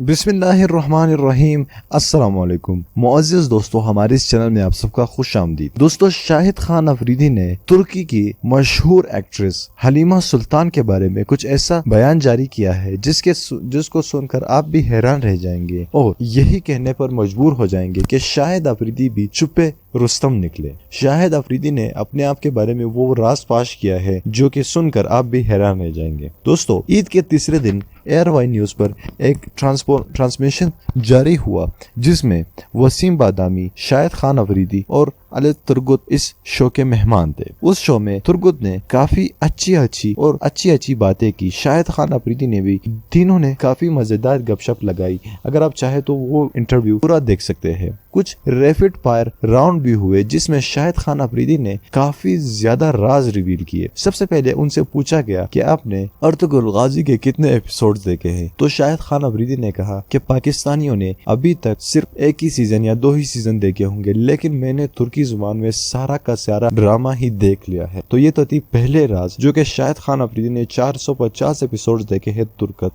बिस्मिल्लाहिर्रहमानिर्रहीम। अस्सलाम वालेकुम मुअज़्ज़िज़ दोस्तों, हमारे इस चैनल में आप सबका खुश आमदीद। दोस्तों, शाहिद खान अफरीदी ने तुर्की की मशहूर एक्ट्रेस हलीमा सुल्तान के बारे में कुछ ऐसा बयान जारी किया है जिसको सुनकर आप भी हैरान रह जाएंगे और यही कहने पर मजबूर हो जाएंगे कि शाहिद अफरीदी भी चुप्पे रुस्तम निकले। शाहिद अफरीदी ने अपने आप के बारे में वो राज पाश किया है जो कि सुनकर आप भी हैरान रह जाएंगे। दोस्तों, ईद के तीसरे दिन एयरवाई न्यूज पर एक ट्रांसमिशन जारी हुआ जिसमें वसीम बादामी, शाहिद खान अफरीदी और अली तुर्गुत इस शो के मेहमान थे। उस शो में तुर्गुत ने काफी अच्छी बातें की। शाहिद खान अफरीदी ने भी, तीनों ने काफी मजेदार गपशप लगाई। अगर आप चाहे तो वो इंटरव्यू पूरा देख सकते हैं। कुछ रैपिड फायर राउंड भी हुए जिसमें शाहिद खान अफरीदी ने काफी ज्यादा राज रिवील किए। सबसे पहले उनसे पूछा गया कि आपने अर्तुगरुल गाजी के कितने एपिसोड्स देखे हैं, तो शाहिद खान अफरीदी ने कहा कि पाकिस्तानियों ने अभी तक सिर्फ एक ही सीजन या 2 ही सीजन देखे होंगे, लेकिन मैंने तुर्की जुबान में सारा का सारा ड्रामा ही देख लिया है। तो ये तो थी पहले राज जो कि शाहिद खान अफरीदी ने 450 एपिसोड्स देखे हैं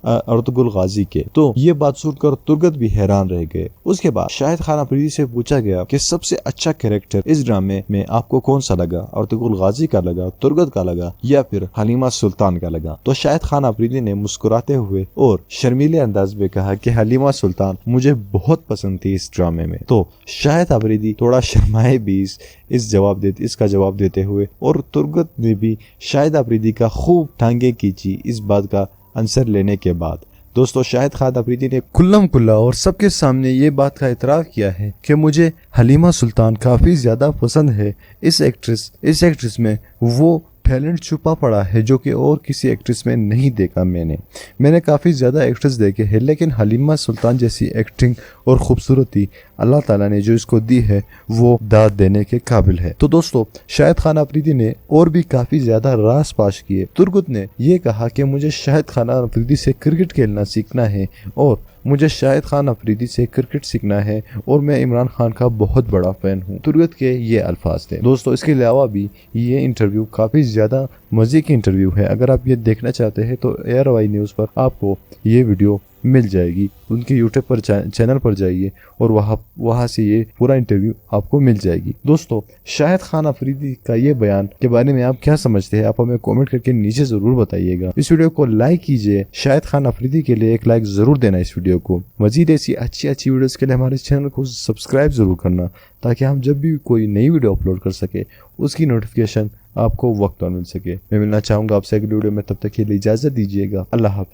अर्तुगरुल गाजी के। तो ये बात सुनकर तुर्गत भी हैरान रह गए। उसके बाद शाहिद खान अफरीदी से पूछा गया कि सबसे अच्छा कैरेक्टर इस ड्रामे में आपको कौन सा लगा, अर्तुगरुल गाजी का लगा, तुर्गत का लगा या फिर हलीमा सुल्तान का लगा। तो शाहिद खान अफरीदी ने मुस्कुराते हुए और शर्मीले अंदाज में कहा कि हलीमा सुल्तान मुझे बहुत पसंद थी इस ड्रामे में। तो शाहिद अफरीदी थोड़ा शर्माए भी इसका जवाब देते हुए, और तुर्गत ने भी शाहिद अफरीदी का खूब टांगे खींची इस बात का आंसर लेने के बाद। दोस्तों, शाहिद खान अफरीदी ने खुल्लम खुल्ला और सबके सामने ये बात का इतराफ किया है कि मुझे हलीमा सुल्तान काफी ज्यादा पसंद है। इस एक्ट्रेस में वो टैलेंट छुपा पड़ा है जो कि और किसी एक्ट्रेस में नहीं देखा। मैंने काफ़ी ज़्यादा एक्ट्रेस देखे हैं, लेकिन हलीमा सुल्तान जैसी एक्टिंग और खूबसूरती अल्लाह ताला ने जो इसको दी है वो दाद देने के काबिल है। तो दोस्तों, शाहिद खान अफरीदी ने और भी काफ़ी ज़्यादा राज पाश किए। तुर्गुत ने ये कहा कि मुझे शाहिद खान अफरीदी से क्रिकेट खेलना सीखना है और मुझे शाहिद खान अफरीदी से क्रिकेट सीखना है और मैं इमरान खान का बहुत बड़ा फैन हूँ। तुर्गत के ये अल्फाज थे। दोस्तों, इसके अलावा भी ये इंटरव्यू काफ़ी ज़्यादा मज़े की इंटरव्यू है। अगर आप ये देखना चाहते हैं तो एयरवाई न्यूज़ पर आपको ये वीडियो मिल जाएगी। उनके यूट्यूब पर चैनल पर जाइए और वहाँ से ये पूरा इंटरव्यू आपको मिल जाएगी। दोस्तों, शाहिद खान अफरीदी का ये बयान के बारे में आप क्या समझते हैं, आप हमें कमेंट करके नीचे जरूर बताइएगा। इस वीडियो को लाइक कीजिए। शाहिद खान अफरीदी के लिए एक लाइक जरूर देना इस वीडियो को। मजीद ऐसी अच्छी वीडियोस के लिए हमारे चैनल को सब्सक्राइब जरूर करना, ताकि हम जब भी कोई नई वीडियो अपलोड कर सके उसकी नोटिफिकेशन आपको वक्त पर मिल सके। मैं मिलना चाहूंगा आपसे अगली वीडियो में, तब तक के लिए इजाजत दीजिएगा। अल्लाह हाफ़िज़।